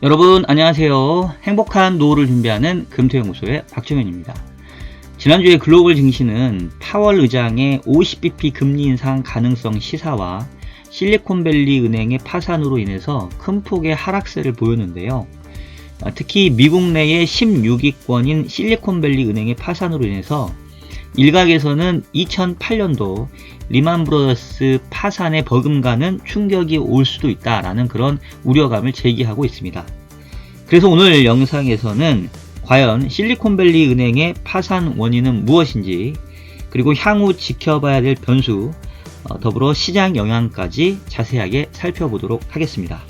여러분 안녕하세요. 행복한 노후를 준비하는 금토연구소의 박정현입니다. 지난주에 글로벌 증시는 파월 의장의 50bp 금리 인상 가능성 시사와 실리콘밸리 은행의 파산으로 인해서 큰 폭의 하락세를 보였는데요. 특히 미국 내의 16위권인 실리콘밸리 은행의 파산으로 인해서 일각에서는 2008년도 리만 브러더스 파산에 버금가는 충격이 올 수도 있다라는 그런 우려감을 제기하고 있습니다. 그래서 오늘 영상에서는 과연 실리콘밸리 은행의 파산 원인은 무엇인지, 그리고 향후 지켜봐야 될 변수, 더불어 시장 영향까지 자세하게 살펴보도록 하겠습니다.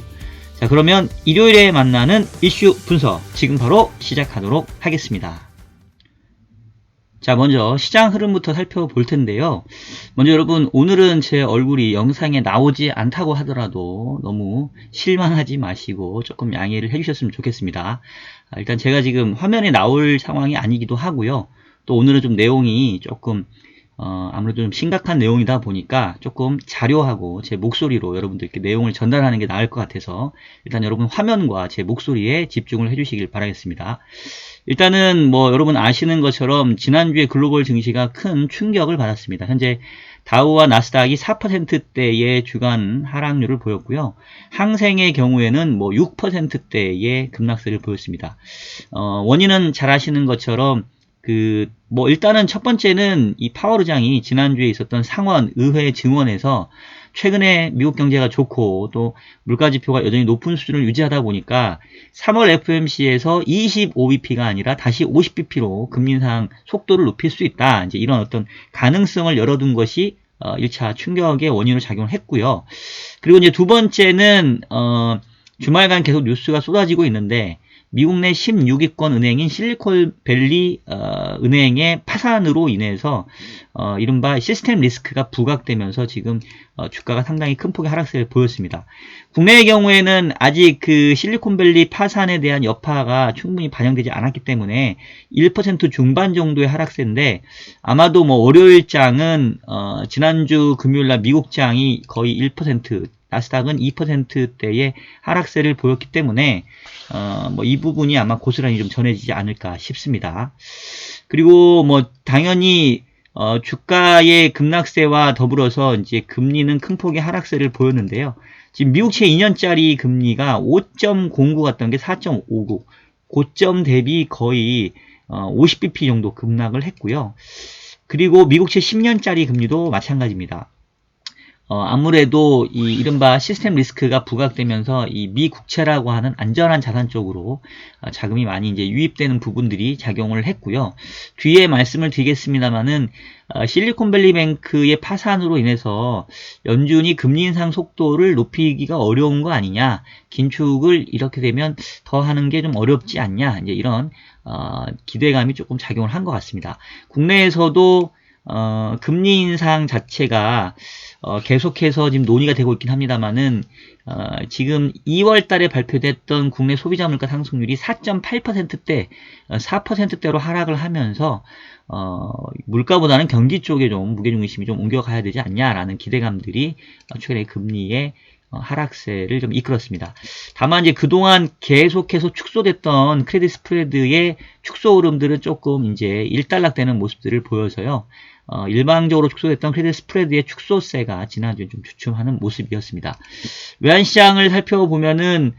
자, 그러면 일요일에 만나는 이슈 분석 지금 바로 시작하도록 하겠습니다. 자, 먼저 시장 흐름부터 살펴볼 텐데요. 먼저 여러분, 오늘은 제 얼굴이 영상에 나오지 않다고 하더라도 너무 실망하지 마시고 조금 양해를 해주셨으면 좋겠습니다. 일단 제가 지금 화면에 나올 상황이 아니기도 하고요. 또 오늘은 좀 내용이 조금 아무래도 좀 심각한 내용이다 보니까 조금 자료하고 제 목소리로 여러분들께 내용을 전달하는 게 나을 것 같아서 일단 여러분 화면과 제 목소리에 집중을 해주시길 바라겠습니다. 일단은 여러분 아시는 것처럼 지난주에 글로벌 증시가 큰 충격을 받았습니다. 현재 다우와 나스닥이 4%대의 주간 하락률을 보였고요. 항생의 경우에는 6%대의 급락세를 보였습니다. 원인은 잘 아시는 것처럼 일단은 첫 번째는 이 파월 의장이 지난주에 있었던 상원 의회 증언에서 최근에 미국 경제가 좋고 또 물가 지표가 여전히 높은 수준을 유지하다 보니까 3월 FOMC에서 25bp가 아니라 다시 50bp로 금리 인상 속도를 높일 수 있다. 이제 이런 어떤 가능성을 열어둔 것이 1차 충격의 원인으로 작용을 했고요. 그리고 이제 두 번째는 주말간 계속 뉴스가 쏟아지고 있는데 미국 내 16위권 은행인 실리콘밸리 은행의 파산으로 인해서 이른바 시스템 리스크가 부각되면서 지금 주가가 상당히 큰 폭의 하락세를 보였습니다. 국내의 경우에는 아직 그 실리콘밸리 파산에 대한 여파가 충분히 반영되지 않았기 때문에 1% 중반 정도의 하락세인데 아마도 월요일장은 지난주 금요일날 미국장이 거의 1%, 나스닥은 2%대의 하락세를 보였기 때문에 이 부분이 아마 고스란히 좀 전해지지 않을까 싶습니다. 그리고 당연히 주가의 급락세와 더불어서 이제 금리는 큰 폭의 하락세를 보였는데요. 지금 미국채 2년짜리 금리가 5.09 갔던 게 4.59, 고점 대비 거의 50bp 정도 급락을 했고요. 그리고 미국채 10년짜리 금리도 마찬가지입니다. 아무래도 이 이른바 시스템 리스크가 부각되면서 이 미국채라고 하는 안전한 자산 쪽으로 자금이 많이 이제 유입되는 부분들이 작용을 했고요. 뒤에 말씀을 드리겠습니다만은 실리콘밸리 뱅크의 파산으로 인해서 연준이 금리 인상 속도를 높이기가 어려운 거 아니냐, 긴축을 이렇게 되면 더 하는 게 좀 어렵지 않냐, 이제 이런 기대감이 조금 작용을 한 것 같습니다. 국내에서도 금리 인상 자체가 계속해서 지금 논의가 되고 있긴 합니다만은 지금 2월 달에 발표됐던 국내 소비자 물가 상승률이 4.8%대, 4%대로 하락을 하면서 물가보다는 경기 쪽에 좀 무게중심이 좀 옮겨가야 되지 않냐라는 기대감들이 최근에 금리의 하락세를 좀 이끌었습니다. 다만 이제 그동안 계속해서 축소됐던 크레딧 스프레드의 축소 흐름들은 조금 이제 일단락되는 모습들을 보여서요. 일방적으로 축소됐던 크레딧 스프레드의 축소세가 지난주에 좀 주춤하는 모습이었습니다. 외환시장을 살펴보면은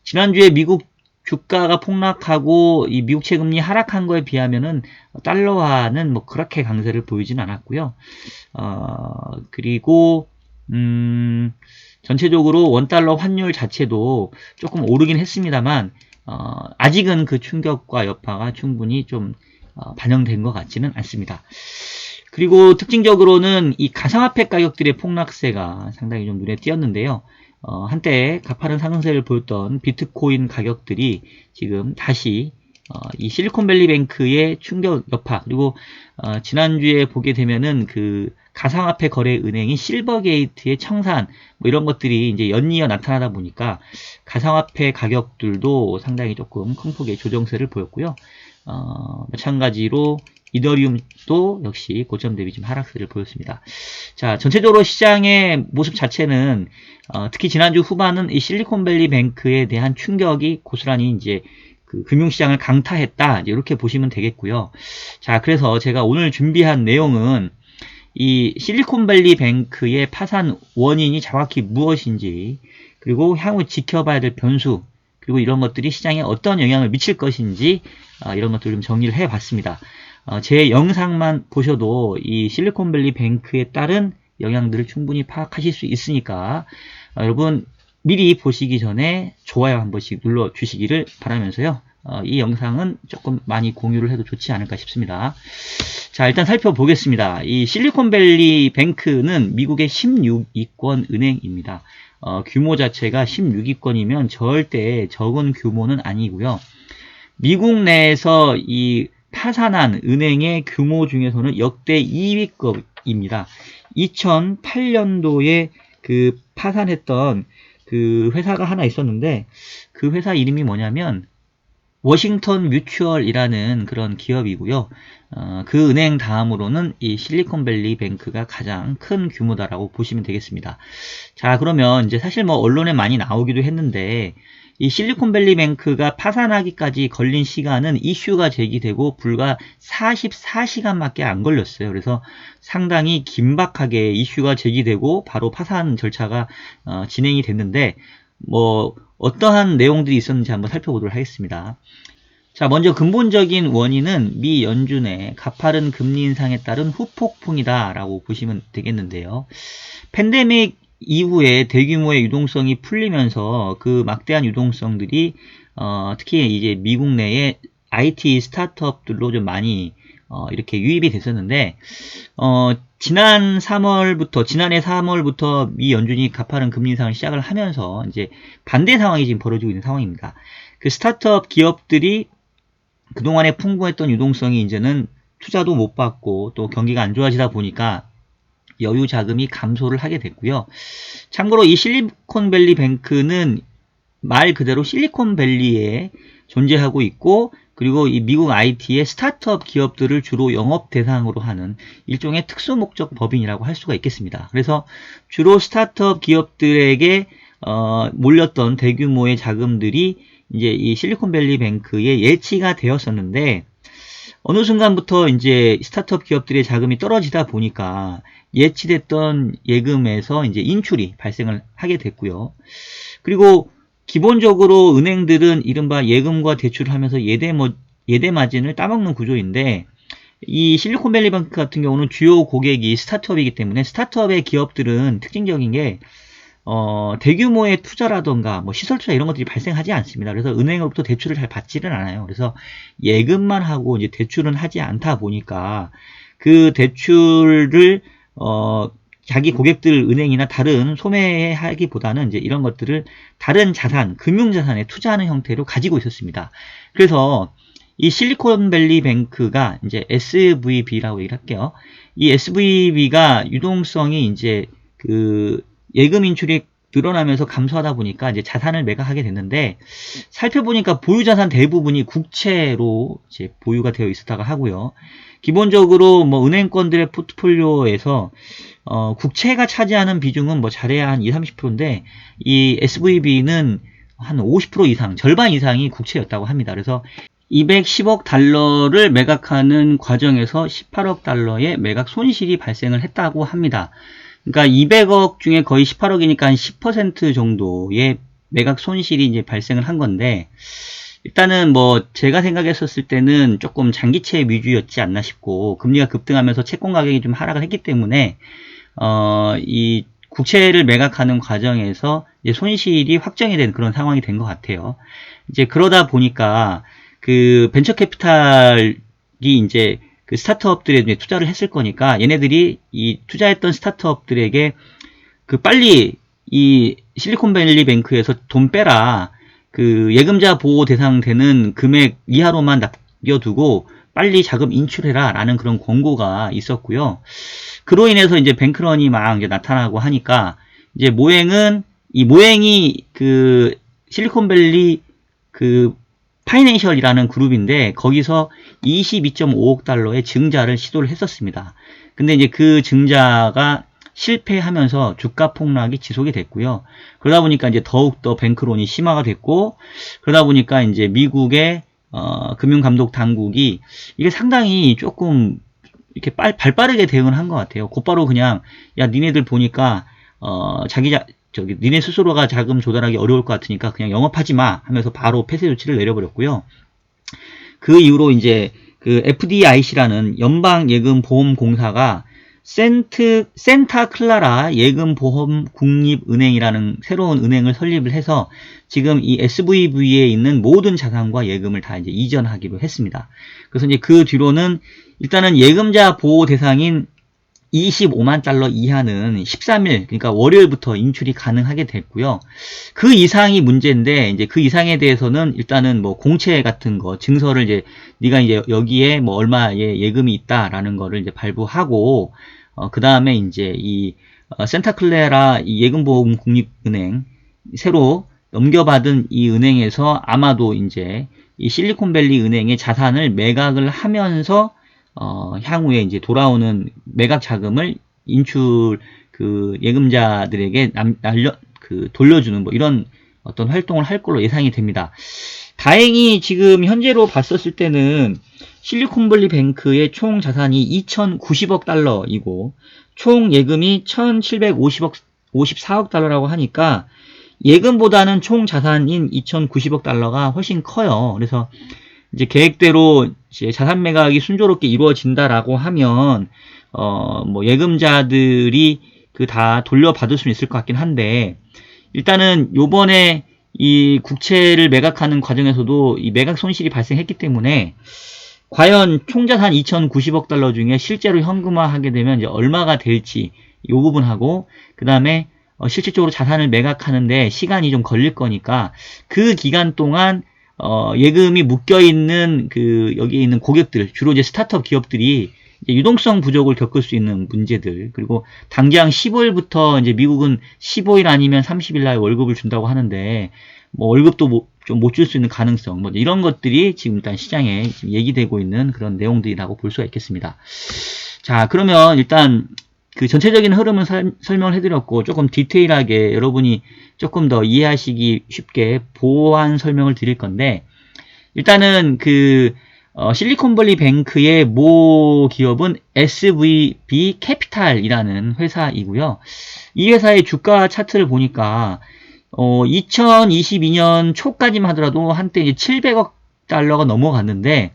지난주에 미국 주가가 폭락하고 이 미국채 금리 하락한 거에 비하면은 달러화는 그렇게 강세를 보이진 않았고요. 그리고 전체적으로 원달러 환율 자체도 조금 오르긴 했습니다만 아직은 그 충격과 여파가 충분히 좀 반영된 것 같지는 않습니다. 그리고 특징적으로는 이 가상화폐 가격들의 폭락세가 상당히 좀 눈에 띄었는데요. 한때 가파른 상승세를 보였던 비트코인 가격들이 지금 다시 이 실리콘밸리 뱅크의 충격 여파, 그리고 지난주에 보게 되면은 그 가상화폐 거래 은행인 실버게이트의 청산 이런 것들이 이제 연이어 나타나다 보니까 가상화폐 가격들도 상당히 조금 큰 폭의 조정세를 보였고요. 마찬가지로 이더리움도 역시 고점 대비 좀 하락세를 보였습니다. 자, 전체적으로 시장의 모습 자체는 특히 지난주 후반은 이 실리콘밸리 뱅크에 대한 충격이 고스란히 이제 그 금융시장을 강타했다, 이렇게 보시면 되겠고요. 자, 그래서 제가 오늘 준비한 내용은 이 실리콘밸리 뱅크의 파산 원인이 정확히 무엇인지, 그리고 향후 지켜봐야 될 변수, 그리고 이런 것들이 시장에 어떤 영향을 미칠 것인지, 이런 것들을 좀 정리를 해봤습니다. 제 영상만 보셔도 이 실리콘밸리 뱅크에 따른 영향들을 충분히 파악하실 수 있으니까 여러분 미리 보시기 전에 좋아요 한 번씩 눌러주시기를 바라면서요. 이 영상은 조금 많이 공유를 해도 좋지 않을까 싶습니다. 자, 일단 살펴보겠습니다. 이 실리콘밸리 뱅크는 미국의 16위권 은행입니다. 규모 자체가 16위권이면 절대 적은 규모는 아니고요. 미국 내에서 이 파산한 은행의 규모 중에서는 역대 2위급입니다. 2008년도에 그 파산했던 그 회사가 하나 있었는데, 그 회사 이름이 뭐냐면 워싱턴 뮤추얼이라는 그런 기업이고요. 그 은행 다음으로는 이 실리콘밸리 뱅크가 가장 큰 규모다라고 보시면 되겠습니다. 자, 그러면 이제 사실 뭐 언론에 많이 나오기도 했는데, 이 실리콘밸리 뱅크가 파산하기까지 걸린 시간은 이슈가 제기되고 불과 44시간밖에 안 걸렸어요. 그래서 상당히 긴박하게 이슈가 제기되고 바로 파산 절차가 진행이 됐는데, 뭐 어떠한 내용들이 있었는지 한번 살펴보도록 하겠습니다. 자, 먼저 근본적인 원인은 미 연준의 가파른 금리 인상에 따른 후폭풍이다 라고 보시면 되겠는데요. 팬데믹 이후에 대규모의 유동성이 풀리면서 그 막대한 유동성들이 특히 이제 미국 내의 IT 스타트업들로 좀 많이 이렇게 유입이 됐었는데, 지난해 3월부터 미 연준이 가파른 금리 인상을 시작을 하면서 이제 반대 상황이 지금 벌어지고 있는 상황입니다. 그 스타트업 기업들이 그동안에 풍부했던 유동성이 이제는 투자도 못 받고 또 경기가 안 좋아지다 보니까 여유 자금이 감소를 하게 됐고요. 참고로 이 실리콘밸리 뱅크는 말 그대로 실리콘밸리에 존재하고 있고, 그리고 이 미국 IT의 스타트업 기업들을 주로 영업 대상으로 하는 일종의 특수 목적 법인이라고 할 수가 있겠습니다. 그래서 주로 스타트업 기업들에게 몰렸던 대규모의 자금들이 이제 이 실리콘밸리 뱅크에 예치가 되었었는데, 어느 순간부터 이제 스타트업 기업들의 자금이 떨어지다 보니까 예치됐던 예금에서 이제 인출이 발생을 하게 됐고요. 그리고 기본적으로 은행들은 이른바 예금과 대출을 하면서 예대 마진을 따먹는 구조인데, 이 실리콘밸리 뱅크 같은 경우는 주요 고객이 스타트업이기 때문에 스타트업의 기업들은 특징적인 게 대규모의 투자라던가 뭐 시설 투자 이런 것들이 발생하지 않습니다. 그래서 은행으로부터 대출을 잘 받지는 않아요. 그래서 예금만 하고 이제 대출은 하지 않다 보니까 그 대출을 자기 고객들 은행이나 다른 소매하기보다는 이제 이런 것들을 다른 자산, 금융자산에 투자하는 형태로 가지고 있었습니다. 그래서 이 실리콘밸리 뱅크가 이제 SVB라고 얘기를 할게요. 이 SVB가 유동성이 이제 그 예금 인출이 늘어나면서 감소하다 보니까 이제 자산을 매각하게 됐는데, 살펴보니까 보유자산 대부분이 국채로 이제 보유가 되어 있었다가 하고요. 기본적으로 뭐 은행권들의 포트폴리오에서 국채가 차지하는 비중은 뭐 잘해야 한 20-30%인데 이 SVB는 한 50% 이상, 절반 이상이 국채였다고 합니다. 그래서 210억 달러를 매각하는 과정에서 18억 달러의 매각 손실이 발생을 했다고 합니다. 그러니까 200억 중에 거의 18억이니까 한 10% 정도의 매각 손실이 이제 발생을 한 건데, 일단은 뭐 제가 생각했었을 때는 조금 장기채 위주였지 않나 싶고, 금리가 급등하면서 채권 가격이 좀 하락을 했기 때문에 이 국채를 매각하는 과정에서 이제 손실이 확정이 된 그런 상황이 된 것 같아요. 이제 그러다 보니까 그 벤처 캐피탈이 이제 그 스타트업들에 이제 투자를 했을 거니까 얘네들이 이 투자했던 스타트업들에게 그 빨리 이 실리콘밸리 뱅크에서 돈 빼라, 그 예금자 보호 대상 되는 금액 이하로만 남겨두고 빨리 자금 인출해라 라는 그런 권고가 있었고요. 그로 인해서 이제 뱅크런이 막 이제 나타나고 하니까 이제 모행이 그 실리콘밸리 그 파이낸셜이라는 그룹인데 거기서 22.5억 달러의 증자를 시도를 했었습니다. 근데 이제 그 증자가 실패하면서 주가 폭락이 지속이 됐고요. 그러다 보니까 이제 더욱더 뱅크론이 심화가 됐고, 그러다 보니까 이제 미국의 금융감독 당국이 이게 상당히 조금 이렇게 발빠르게 대응을 한 것 같아요. 곧바로 그냥 야 니네들 보니까 니네 스스로가 자금 조달하기 어려울 것 같으니까 그냥 영업하지 마 하면서 바로 폐쇄 조치를 내려버렸고요. 그 이후로 이제 그 FDIC라는 연방예금보험공사가 센타 클라라 예금보험국립은행이라는 새로운 은행을 설립을 해서 지금 이 SVB에 있는 모든 자산과 예금을 다 이제 이전하기로 했습니다. 그래서 이제 그 뒤로는 일단은 예금자 보호 대상인 25만 달러 이하는 13일, 그러니까 월요일부터 인출이 가능하게 됐고요. 그 이상이 문제인데, 이제 그 이상에 대해서는 일단은 뭐 공채 같은 거, 증서를 이제, 네가 이제 여기에 뭐 얼마의 예금이 있다라는 거를 이제 발부하고, 그 다음에 이제 이, 센타클레라 예금보험 국립은행, 새로 넘겨받은 이 은행에서 아마도 이제 이 실리콘밸리 은행의 자산을 매각을 하면서 향후에 이제 돌아오는 매각 자금을 인출 예금자들에게 돌려주는 뭐 이런 어떤 활동을 할 걸로 예상이 됩니다. 다행히 지금 현재로 봤었을 때는 실리콘밸리 뱅크의 총 자산이 2,090억 달러이고 총 예금이 1,754억 달러라고 하니까 예금보다는 총 자산인 2,090억 달러가 훨씬 커요. 그래서 이제 계획대로 이제 자산 매각이 순조롭게 이루어진다라고 하면 뭐 예금자들이 다 돌려받을 수는 있을 것 같긴 한데 일단은 요번에 이 국채를 매각하는 과정에서도 이 매각 손실이 발생했기 때문에 과연 총 자산 2,090억 달러 중에 실제로 현금화하게 되면 이제 얼마가 될지 요 부분하고 그 다음에 실질적으로 자산을 매각하는데 시간이 좀 걸릴 거니까 그 기간 동안 예금이 묶여있는 여기에 있는 고객들, 주로 이제 스타트업 기업들이 이제 유동성 부족을 겪을 수 있는 문제들, 그리고 당장 15일부터 이제 미국은 15일 아니면 30일 날 월급을 준다고 하는데, 뭐 월급도 좀 못 줄 수 있는 가능성, 뭐 이런 것들이 지금 일단 시장에 지금 얘기되고 있는 그런 내용들이라고 볼 수가 있겠습니다. 자, 그러면 일단 그 전체적인 흐름을 설명을 해드렸고 조금 디테일하게 여러분이 조금 더 이해하시기 쉽게 보완 설명을 드릴 건데 일단은 실리콘밸리 뱅크의 모 기업은 SVB 캐피탈이라는 회사이고요. 이 회사의 주가 차트를 보니까 2022년 초까지만 하더라도 한때 이제 700억 달러가 넘어갔는데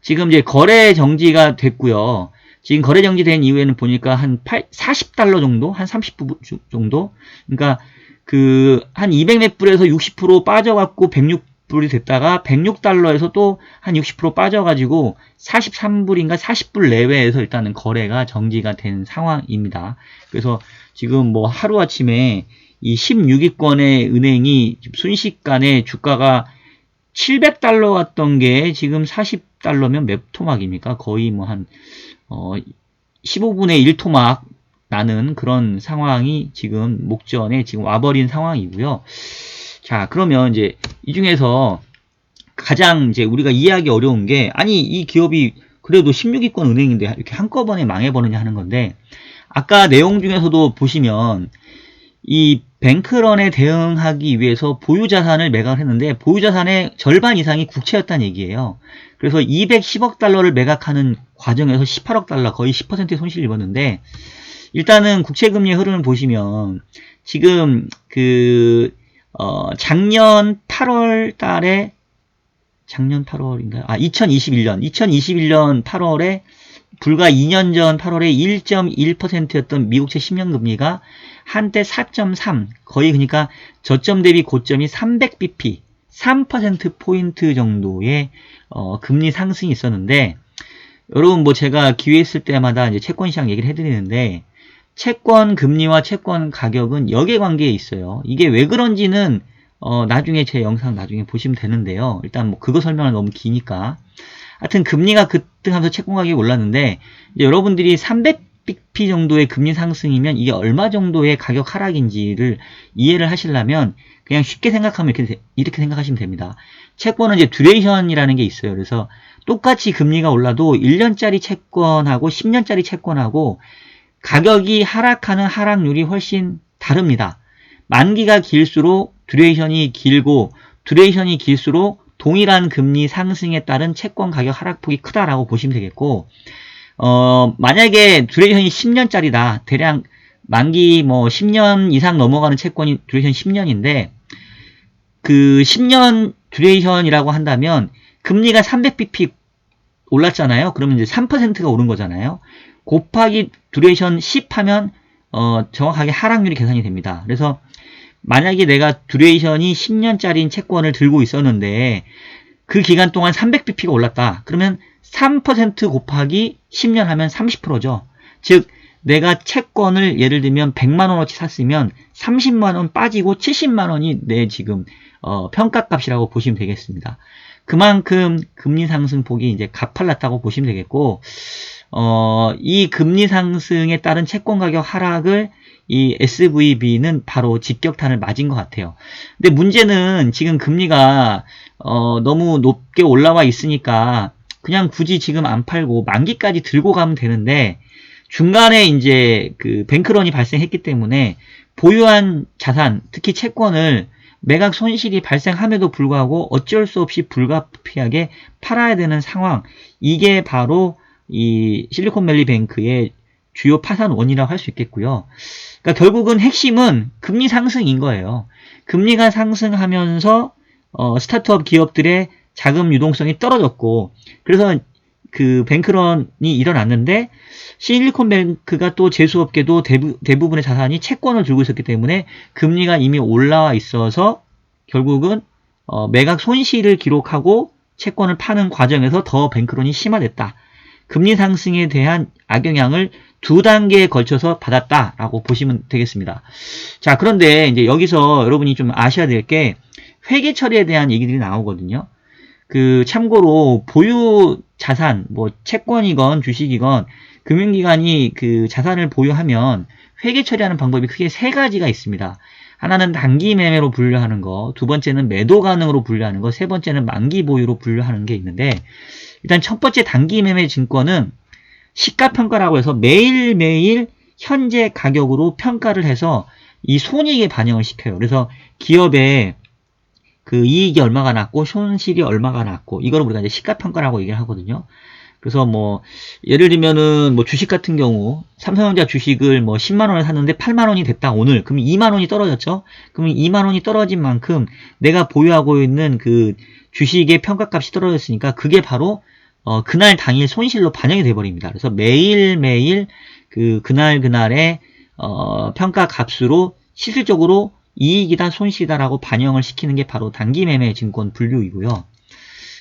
지금 이제 거래 정지가 됐고요. 지금 거래 정지된 이후에는 보니까 한 40달러 정도? 한 30불 정도? 그러니까 한 200몇 불에서 60% 빠져갖고 106불이 됐다가 106달러에서 또 한 60% 빠져가지고 43불인가 40불 내외에서 일단은 거래가 정지가 된 상황입니다. 그래서 지금 뭐 하루아침에 이 16위권의 은행이 순식간에 주가가 700달러 갔던 게 지금 40달러면 몇 토막입니까? 거의 뭐 한 15분의 1토막 나는 그런 상황이 지금 목전에 지금 와버린 상황이고요. 자, 그러면 이제 이 중에서 가장 이제 우리가 이해하기 어려운 게 아니 이 기업이 그래도 16위권 은행인데 이렇게 한꺼번에 망해버리냐 하는 건데 아까 내용 중에서도 보시면 이 뱅크런에 대응하기 위해서 보유자산을 매각을 했는데 보유자산의 절반 이상이 국채였다는 얘기예요. 그래서 210억 달러를 매각하는 과정에서 18억 달러 거의 10%의 손실을 입었는데 일단은 국채금리의 흐름을 보시면 지금 작년 8월 달에 작년 8월인가요? 2021년 8월에 불과 2년 전 8월에 1.1%였던 미국채 10년 금리가 한때 4.3 거의 그러니까 저점 대비 고점이 300bp 3%포인트 정도의 금리 상승이 있었는데 여러분 뭐 제가 기회 있을 때마다 이제 채권 시장 얘기를 해드리는데 채권 금리와 채권 가격은 역외관계에 있어요. 이게 왜 그런지는 나중에 제 영상 나중에 보시면 되는데요. 일단 뭐 그거 설명은 너무 기니까 하여튼 금리가 급등하면서 채권 가격이 올랐는데 이제 여러분들이 30bp 정도의 금리 상승이면 이게 얼마 정도의 가격 하락인지를 이해를 하시려면 그냥 쉽게 생각하면 이렇게 생각하시면 됩니다. 채권은 이제 듀레이션이라는 게 있어요. 그래서 똑같이 금리가 올라도 1년짜리 채권하고 10년짜리 채권하고 가격이 하락하는 하락률이 훨씬 다릅니다. 만기가 길수록 듀레이션이 길고 듀레이션이 길수록 동일한 금리 상승에 따른 채권 가격 하락폭이 크다라고 보시면 되겠고, 만약에 듀레이션이 10년짜리다. 대략 만기 뭐 10년 이상 넘어가는 채권이 듀레이션 10년인데, 그 10년 듀레이션이라고 한다면 금리가 300bp 올랐잖아요. 그러면 이제 3%가 오른 거잖아요. 곱하기 듀레이션 10 하면 정확하게 하락률이 계산이 됩니다. 그래서 만약에 내가 듀레이션이 10년짜리인 채권을 들고 있었는데 그 기간 동안 300bp가 올랐다. 그러면 3% 곱하기 10년 하면 30%죠. 즉 내가 채권을 예를 들면 100만원어치 샀으면 30만원 빠지고 70만원이 내 지금 평가값이라고 보시면 되겠습니다. 그만큼 금리 상승폭이 이제 가팔랐다고 보시면 되겠고, 이 금리 상승에 따른 채권 가격 하락을 이 SVB는 바로 직격탄을 맞은 것 같아요. 근데 문제는 지금 금리가 너무 높게 올라와 있으니까 그냥 굳이 지금 안 팔고 만기까지 들고 가면 되는데, 중간에 이제 그 뱅크런이 발생했기 때문에 보유한 자산, 특히 채권을 매각 손실이 발생함에도 불구하고 어쩔 수 없이 불가피하게 팔아야 되는 상황, 이게 바로 이 실리콘밸리 뱅크의 주요 파산 원이라고 할 수 있겠고요. 그러니까 결국은 핵심은 금리 상승인 거예요. 금리가 상승하면서 스타트업 기업들의 자금 유동성이 떨어졌고, 그래서 그 뱅크런이 일어났는데, 실리콘뱅크가 또 재수없게도 대부분의 자산이 채권을 들고 있었기 때문에 금리가 이미 올라와 있어서 결국은 매각 손실을 기록하고 채권을 파는 과정에서 더 뱅크런이 심화됐다. 금리 상승에 대한 악영향을 두 단계에 걸쳐서 받았다라고 보시면 되겠습니다. 자, 그런데 이제 여기서 여러분이 좀 아셔야 될 게 회계 처리에 대한 얘기들이 나오거든요. 그 참고로 보유 자산, 뭐 채권이건 주식이건 금융기관이 그 자산을 보유하면 회계 처리하는 방법이 크게 세 가지가 있습니다. 하나는 단기 매매로 분류하는 거, 두 번째는 매도 가능으로 분류하는 거, 세 번째는 만기 보유로 분류하는 게 있는데, 일단 첫 번째 단기 매매 증권은 시가평가라고 해서 매일매일 현재 가격으로 평가를 해서 이 손익에 반영을 시켜요. 그래서 기업의 그 이익이 얼마가 났고 손실이 얼마가 났고, 이걸 우리가 이제 시가평가라고 얘기를 하거든요. 그래서 뭐 예를 들면은 뭐 주식 같은 경우 삼성전자 주식을 뭐 10만원에 샀는데 8만원이 됐다 오늘. 그럼 2만원이 떨어졌죠. 그러면 2만원이 떨어진 만큼 내가 보유하고 있는 그 주식의 평가값이 떨어졌으니까 그게 바로 그날 당일 손실로 반영이 돼 버립니다. 그래서 매일매일 그날의 평가값으로 실질적으로 이익이다 손실이다라고 반영을 시키는 게 바로 단기매매 증권 분류이고요.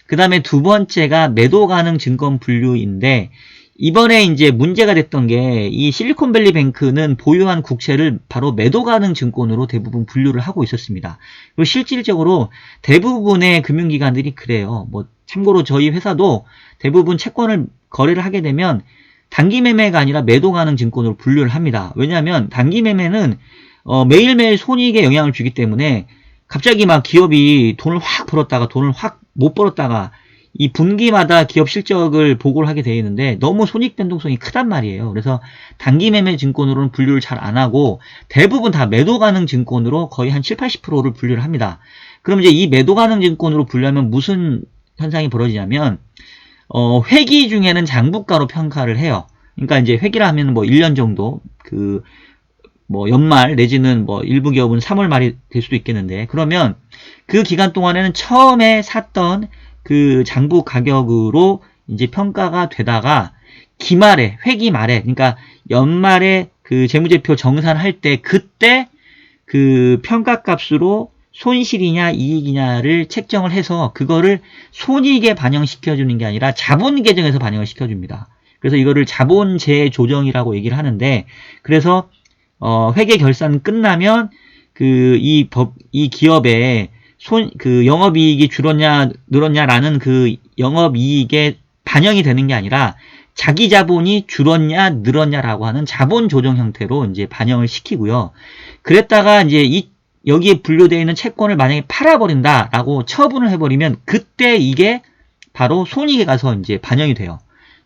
그 다음에 두 번째가 매도 가능 증권 분류인데, 이번에 이제 문제가 됐던 게 이 실리콘밸리 뱅크는 보유한 국채를 바로 매도 가능 증권으로 대부분 분류를 하고 있었습니다. 그리고 실질적으로 대부분의 금융기관들이 그래요. 뭐 참고로 저희 회사도 대부분 채권을 거래를 하게 되면 단기 매매가 아니라 매도 가능 증권으로 분류를 합니다. 왜냐하면 단기 매매는 매일매일 손익에 영향을 주기 때문에 갑자기 막 기업이 돈을 확 벌었다가 돈을 확 못 벌었다가 이 분기마다 기업 실적을 보고를 하게 되어 있는데 너무 손익 변동성이 크단 말이에요. 그래서 단기 매매 증권으로는 분류를 잘 안 하고 대부분 다 매도 가능 증권으로 거의 한 7, 80%를 분류를 합니다. 그럼 이제 이 매도 가능 증권으로 분류하면 무슨 현상이 벌어지냐면 회기 중에는 장부가로 평가를 해요. 그러니까 이제 회기라 하면 뭐 1년 정도 뭐 연말 내지는 뭐 일부 기업은 3월 말이 될 수도 있겠는데, 그러면 그 기간 동안에는 처음에 샀던 그 장부 가격으로 이제 평가가 되다가 기말에, 회기 말에, 그러니까 연말에 그 재무제표 정산할 때 그때 그 평가값으로 손실이냐 이익이냐를 책정을 해서 그거를 손익에 반영시켜주는 게 아니라 자본 계정에서 반영을 시켜줍니다. 그래서 이거를 자본 재조정이라고 얘기를 하는데, 그래서 회계 결산 끝나면 이 기업의 영업이익이 줄었냐 늘었냐라는 그 영업이익에 반영이 되는 게 아니라 자기 자본이 줄었냐 늘었냐라고 하는 자본 조정 형태로 이제 반영을 시키고요. 그랬다가 이제 여기에 분류되어 있는 채권을 만약에 팔아버린다라고 처분을 해버리면 그때 이게 바로 손익에 가서 이제 반영이 돼요.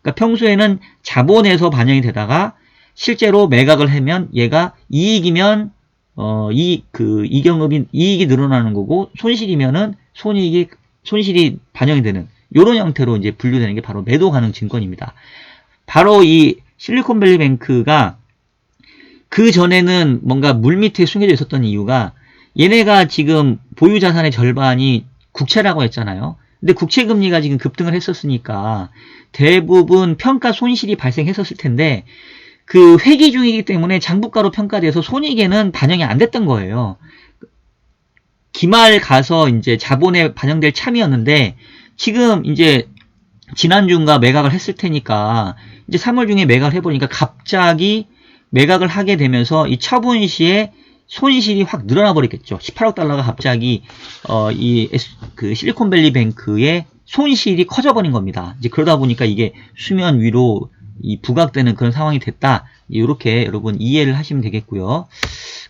그러니까 평소에는 자본에서 반영이 되다가 실제로 매각을 하면 얘가 이익이면 이경업이 이익이 늘어나는 거고 손실이면은 손실이 반영이 되는 이런 형태로 이제 분류되는 게 바로 매도 가능 증권입니다. 바로 이 실리콘밸리 뱅크가 그 전에는 뭔가 물밑에 숨겨져 있었던 이유가 얘네가 지금 보유 자산의 절반이 국채라고 했잖아요. 근데 국채 금리가 지금 급등을 했었으니까 대부분 평가 손실이 발생했었을 텐데 그 회기 중이기 때문에 장부가로 평가돼서 손익에는 반영이 안 됐던 거예요. 기말 가서 이제 자본에 반영될 참이었는데 지금 이제 지난주인가 매각을 했을 테니까 이제 3월 중에 매각을 해보니까 갑자기 매각을 하게 되면서 이 처분 시에 손실이 확 늘어나 버리겠죠. 18억 달러가 갑자기 그 실리콘밸리 뱅크의 손실이 커져 버린 겁니다. 이제 그러다 보니까 이게 수면 위로 부각되는 그런 상황이 됐다. 이렇게 여러분 이해를 하시면 되겠고요.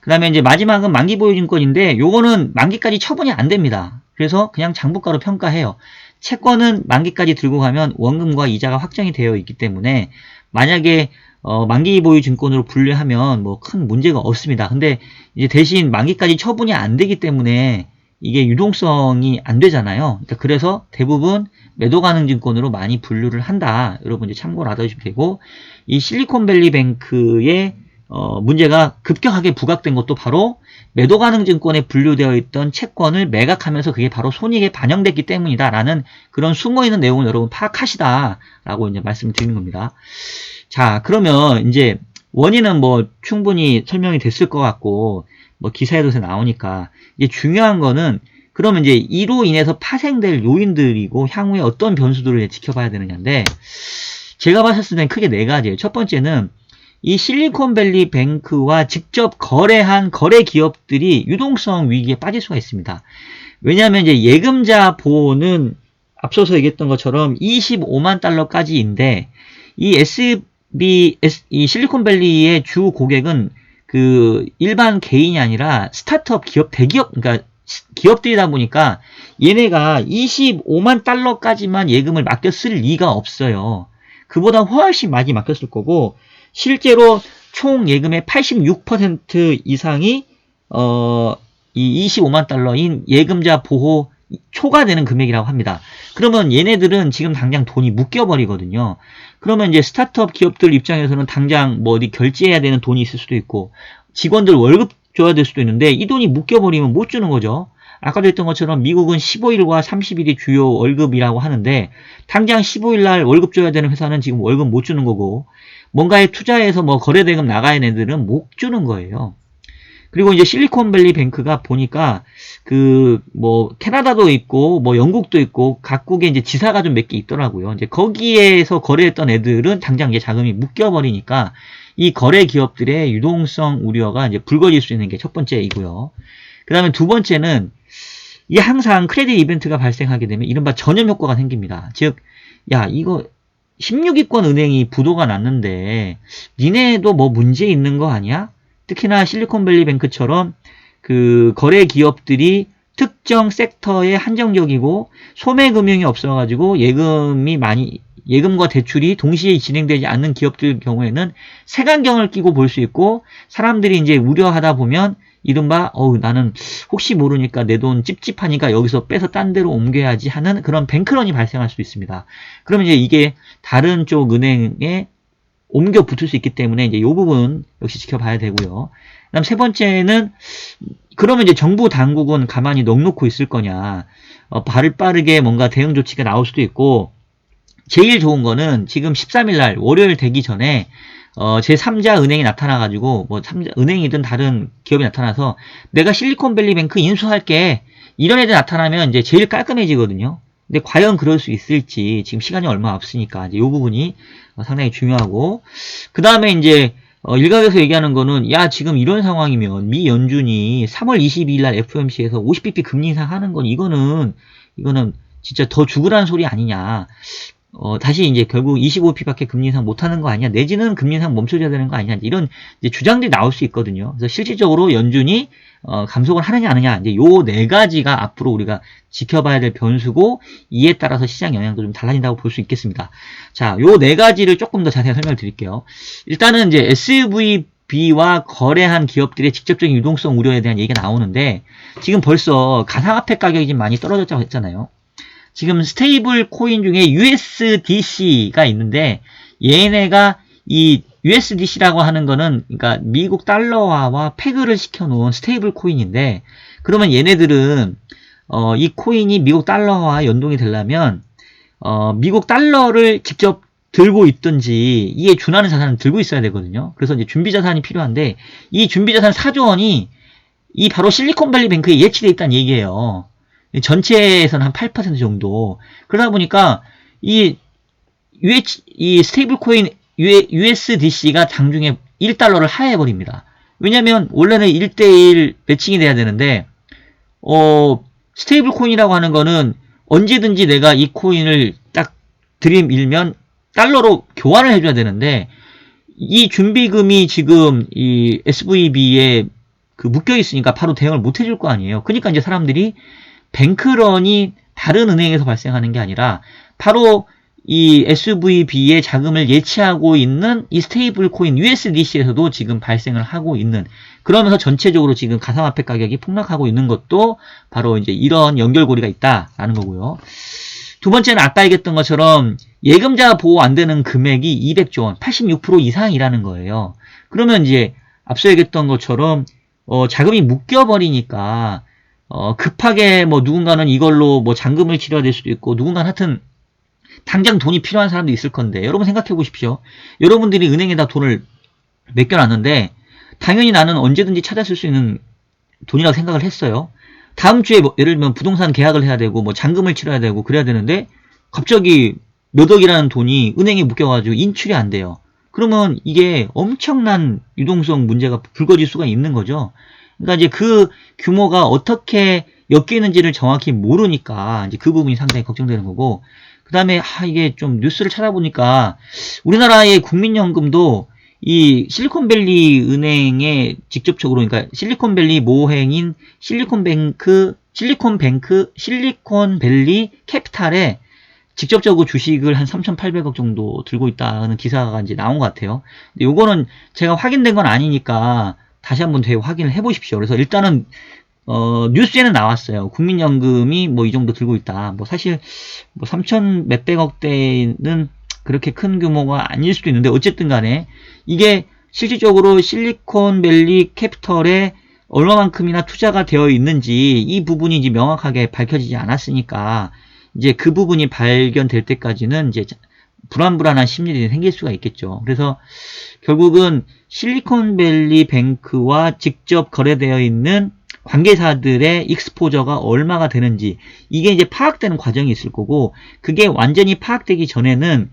그 다음에 이제 마지막은 만기 보유증권인데 요거는 만기까지 처분이 안 됩니다. 그래서 그냥 장부가로 평가해요. 채권은 만기까지 들고 가면 원금과 이자가 확정이 되어 있기 때문에 만약에 만기 보유 증권으로 분류하면 뭐 큰 문제가 없습니다. 근데 이제 대신 만기까지 처분이 안 되기 때문에 이게 유동성이 안 되잖아요. 그러니까 그래서 대부분 매도 가능 증권으로 많이 분류를 한다. 여러분 이제 참고를 하시면 되고 이 실리콘밸리 뱅크의 문제가 급격하게 부각된 것도 바로 매도 가능 증권에 분류되어 있던 채권을 매각하면서 그게 바로 손익에 반영됐기 때문이다라는 그런 숨어있는 내용을 여러분 파악하시다라고 이제 말씀드리는 겁니다. 자, 그러면 이제 원인은 뭐 충분히 설명이 됐을 것 같고 뭐 기사에도 나오니까 이제 중요한 거는 그러면 이제 이로 인해서 파생될 요인들이고 향후에 어떤 변수들을 지켜봐야 되느냐인데 제가 봤을 때는 크게 네 가지예요. 첫 번째는 이 실리콘밸리 뱅크와 직접 거래한 거래 기업들이 유동성 위기에 빠질 수가 있습니다. 왜냐하면 이제 예금자 보호는 앞서서 얘기했던 것처럼 25만 달러까지인데 이 이 실리콘밸리의 주 고객은 그 일반 개인이 아니라 스타트업 기업, 대기업, 그러니까 기업들이다 보니까 얘네가 25만 달러까지만 예금을 맡겼을 리가 없어요. 그보다 훨씬 많이 맡겼을 거고 실제로 총 예금의 86% 이상이 이 25만 달러인 예금자 보호 초과되는 금액이라고 합니다. 그러면 얘네들은 지금 당장 돈이 묶여버리거든요. 그러면 이제 스타트업 기업들 입장에서는 당장 뭐 어디 결제해야 되는 돈이 있을 수도 있고 직원들 월급 줘야 될 수도 있는데 이 돈이 묶여버리면 못 주는 거죠. 아까도 했던 것처럼 미국은 15일과 30일이 주요 월급이라고 하는데 당장 15일 날 월급 줘야 되는 회사는 지금 월급 못 주는 거고 뭔가에 투자해서 뭐 거래대금 나가야 하는 애들은 못 주는 거예요. 그리고 이제 실리콘밸리 뱅크가 보니까 그 뭐 캐나다도 있고 뭐 영국도 있고 각국에 이제 지사가 좀 몇 개 있더라고요. 이제 거기에서 거래했던 애들은 당장 이제 자금이 묶여버리니까 이 거래 기업들의 유동성 우려가 이제 불거질 수 있는 게 첫 번째이고요. 그 다음에 두 번째는 이 항상 크레딧 이벤트가 발생하게 되면 이른바 전염 효과가 생깁니다. 즉, 야 이거 16위권 은행이 부도가 났는데 니네도 뭐 문제 있는 거 아니야? 특히나 실리콘밸리 뱅크처럼 그 거래 기업들이 특정 섹터에 한정적이고 소매금융이 없어가지고 예금과 대출이 동시에 진행되지 않는 기업들 경우에는 색안경을 끼고 볼 수 있고 사람들이 이제 우려하다 보면 이른바 나는 혹시 모르니까 내 돈 찝찝하니까 여기서 빼서 딴 데로 옮겨야지 하는 그런 뱅크런이 발생할 수 있습니다. 그러면 이제 이게 다른 쪽 은행에 옮겨 붙을 수 있기 때문에 이제 이 부분 역시 지켜봐야 되고요. 그다음 세 번째는 그러면 이제 정부 당국은 가만히 넋놓고 있을 거냐? 발을 빠르게 뭔가 대응 조치가 나올 수도 있고 제일 좋은 거는 지금 13일 날 월요일 되기 전에 제3자 은행이 나타나가지고 뭐 3자 은행이든 다른 기업이 나타나서 내가 실리콘밸리 뱅크 인수할게 이런 애들 나타나면 이제 제일 깔끔해지거든요. 근데 과연 그럴 수 있을지 지금 시간이 얼마 없으니까 이제 이 부분이 상당히 중요하고 그 다음에 이제 일각에서 얘기하는 거는 야 지금 이런 상황이면 미 연준이 3월 22일 날 FOMC에서 50bp 금리 인상 하는 건 이거는 진짜 더 죽으라는 소리 아니냐. 다시 이제 결국 25bp밖에 금리 인상 못하는 거 아니냐, 내지는 금리 인상 멈춰줘야 되는 거 아니냐, 이런 이제 주장들이 나올 수 있거든요. 그래서 실질적으로 연준이 감속을 하느냐 안 하느냐, 이제 요 네 가지가 앞으로 우리가 지켜봐야 될 변수고, 이에 따라서 시장 영향도 좀 달라진다고 볼 수 있겠습니다. 자, 요 네 가지를 조금 더 자세히 설명을 드릴게요. 일단은 이제 SVB와 거래한 기업들의 직접적인 유동성 우려에 대한 얘기가 나오는데, 지금 벌써 가상화폐 가격이 좀 많이 떨어졌다고 했잖아요. 지금 스테이블 코인 중에 USDC가 있는데, 얘네가 이 USDC라고 하는 거는 그러니까 미국 달러화와 페그를 시켜놓은 스테이블 코인인데, 그러면 얘네들은 이 코인이 미국 달러화와 연동이 되려면 미국 달러를 직접 들고 있든지 이에 준하는 자산을 들고 있어야 되거든요. 그래서 이제 준비 자산이 필요한데, 이 준비 자산 4조 원이 이 바로 실리콘밸리 뱅크에 예치되어 있다는 얘기예요. 전체에서는 한 8% 정도. 그러다 보니까 이 스테이블 코인 USDC가 장중에 1달러를 하해버립니다. 왜냐면 원래는 1대1 매칭이 돼야 되는데, 스테이블 코인이라고 하는 거는 언제든지 내가 이 코인을 딱 들이밀면 달러로 교환을 해줘야 되는데, 이 준비금이 지금 이 SVB에 묶여 있으니까 바로 대응을 못 해줄 거 아니에요. 그러니까 이제 사람들이 뱅크런이 다른 은행에서 발생하는 게 아니라 바로 이 SVB의 자금을 예치하고 있는 이 스테이블 코인 USDC에서도 지금 발생을 하고 있는, 그러면서 전체적으로 지금 가상화폐 가격이 폭락하고 있는 것도 바로 이제 이런 연결고리가 있다라는 거고요. 두 번째는 아까 얘기했던 것처럼 예금자 보호 안 되는 금액이 200조 원, 86% 이상이라는 거예요. 그러면 이제 앞서 얘기했던 것처럼 자금이 묶여버리니까 급하게 뭐 누군가는 이걸로 뭐 잔금을 치러야 될 수도 있고, 누군가는 하여튼 당장 돈이 필요한 사람도 있을 건데, 여러분 생각해 보십시오. 여러분들이 은행에다 돈을 맡겨놨는데 당연히 나는 언제든지 찾았을 수 있는 돈이라고 생각을 했어요. 다음 주에 뭐 예를 들면 부동산 계약을 해야 되고 뭐 잔금을 치러야 되고 그래야 되는데, 갑자기 몇 억이라는 돈이 은행에 묶여가지고 인출이 안 돼요. 그러면 이게 엄청난 유동성 문제가 불거질 수가 있는 거죠. 그러니까 이제 그 규모가 어떻게 엮이는지를 정확히 모르니까 이제 그 부분이 상당히 걱정되는 거고, 그 다음에 이게 좀 뉴스를 찾아보니까 우리나라의 국민연금도 이 실리콘밸리 은행에 직접적으로, 그러니까 실리콘밸리 모행인 실리콘밸리 캐피탈에 직접적으로 주식을 한 3,800억 정도 들고 있다는 기사가 이제 나온 것 같아요. 근데 요거는 제가 확인된 건 아니니까 다시 한번 확인을 해보십시오. 그래서 일단은 뉴스에는 나왔어요. 국민연금이 뭐 이 정도 들고 있다. 뭐 사실 뭐 3천 몇백억 대는 그렇게 큰 규모가 아닐 수도 있는데, 어쨌든 간에 이게 실질적으로 실리콘밸리 캐피털에 얼마만큼이나 투자가 되어 있는지 이 부분이 이제 명확하게 밝혀지지 않았으니까, 이제 그 부분이 발견될 때까지는 이제 불안불안한 심리들이 생길 수가 있겠죠. 그래서 결국은 실리콘밸리 뱅크와 직접 거래되어 있는 관계사들의 익스포저가 얼마가 되는지, 이게 이제 파악되는 과정이 있을 거고, 그게 완전히 파악되기 전에는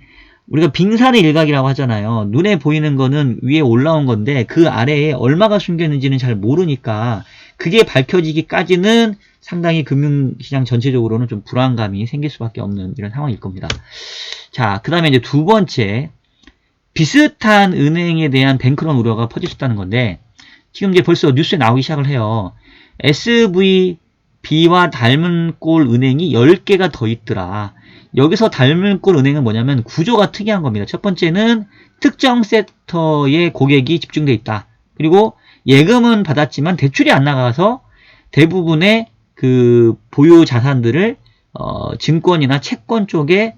우리가 빙산의 일각이라고 하잖아요. 눈에 보이는 거는 위에 올라온 건데 그 아래에 얼마가 숨겨 있는지는 잘 모르니까, 그게 밝혀지기까지는 상당히 금융시장 전체적으로는 좀 불안감이 생길 수밖에 없는 이런 상황일 겁니다. 자, 그 다음에 이제 두 번째, 비슷한 은행에 대한 뱅크런 우려가 퍼질 수 있다는 건데, 지금 이제 벌써 뉴스에 나오기 시작을 해요. SVB와 닮은 꼴 은행이 10개가 더 있더라. 여기서 닮은 꼴 은행은 뭐냐면 구조가 특이한 겁니다. 첫 번째는 특정 섹터의 고객이 집중되어 있다. 그리고 예금은 받았지만 대출이 안 나가서 대부분의 그 보유 자산들을 증권이나 채권 쪽에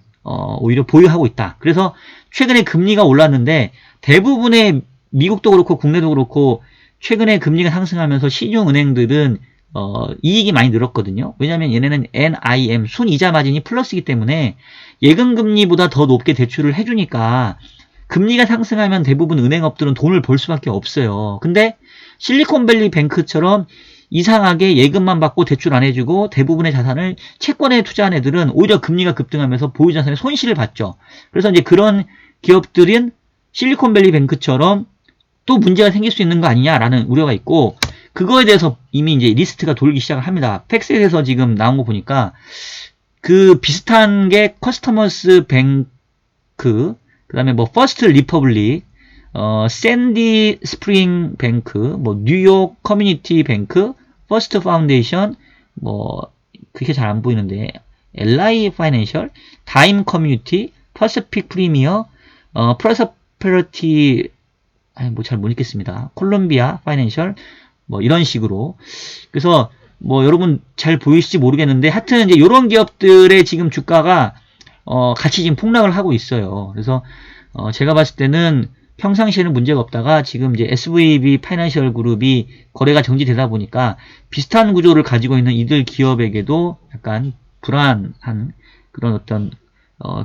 오히려 보유하고 있다. 그래서 최근에 금리가 올랐는데, 대부분의 미국도 그렇고 국내도 그렇고 최근에 금리가 상승하면서 시중은행들은 이익이 많이 늘었거든요. 왜냐하면 얘네는 NIM, 순이자 마진이 플러스이기 때문에 예금금리보다 더 높게 대출을 해주니까 금리가 상승하면 대부분 은행업들은 돈을 벌 수밖에 없어요. 근데 실리콘밸리 뱅크처럼 이상하게 예금만 받고 대출 안 해주고 대부분의 자산을 채권에 투자한 애들은 오히려 금리가 급등하면서 보유자산에 손실을 봤죠. 그래서 이제 그런 기업들은 실리콘밸리 뱅크처럼 또 문제가 생길 수 있는 거 아니냐라는 우려가 있고, 그거에 대해서 이미 이제 리스트가 돌기 시작을 합니다. 팩스에서 지금 나온 거 보니까 그 비슷한 게 커스터머스 그 다음에 뭐 퍼스트 리퍼블릭, 샌디 스프링 뱅크, 뭐 뉴욕 커뮤니티 뱅크, 퍼스트 파운데이션, 뭐 그게 잘 안 보이는데 LI 파이낸셜, 다임 커뮤니티, 퍼시픽 프리미어, 프로스퍼리티, 뭐 잘 못 읽겠습니다. 콜롬비아 파이낸셜, 뭐 이런 식으로. 그래서 뭐 여러분 잘 보이실지 모르겠는데 하여튼 이제 이런 기업들의 지금 주가가 같이 지금 폭락을 하고 있어요. 그래서 제가 봤을 때는 평상시에는 문제가 없다가 지금 이제 SVB 파이낸셜 그룹이 거래가 정지되다 보니까 비슷한 구조를 가지고 있는 이들 기업에게도 약간 불안한 그런 어떤